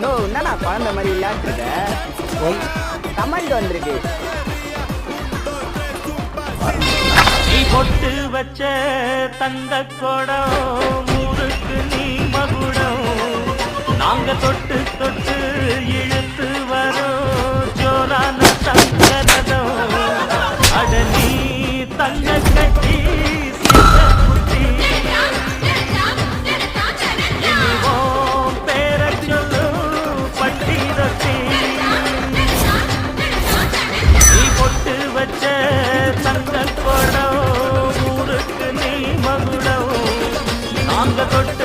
No என்னண்ணா குழந்தை மாதிரி விளையாட்டுருக்க கமெண்ட் வந்திருக்கு. நீ பொட்டு வச்ச தங்க கொடம் ஊருக்கு நீ மகுடம் நாங்க தொட்டு தொட்டு இழுத்து வரோம் ஜோரான தங்கரதம் அட நீ தங்க கட்டி இனிவோம் பேர சொல்லு பட்டி ரொட்டி நீ பொட்டு வச்ச தங்க கொடம் ஊருக்கு நீ மகுடம் நாங்க தொட்டு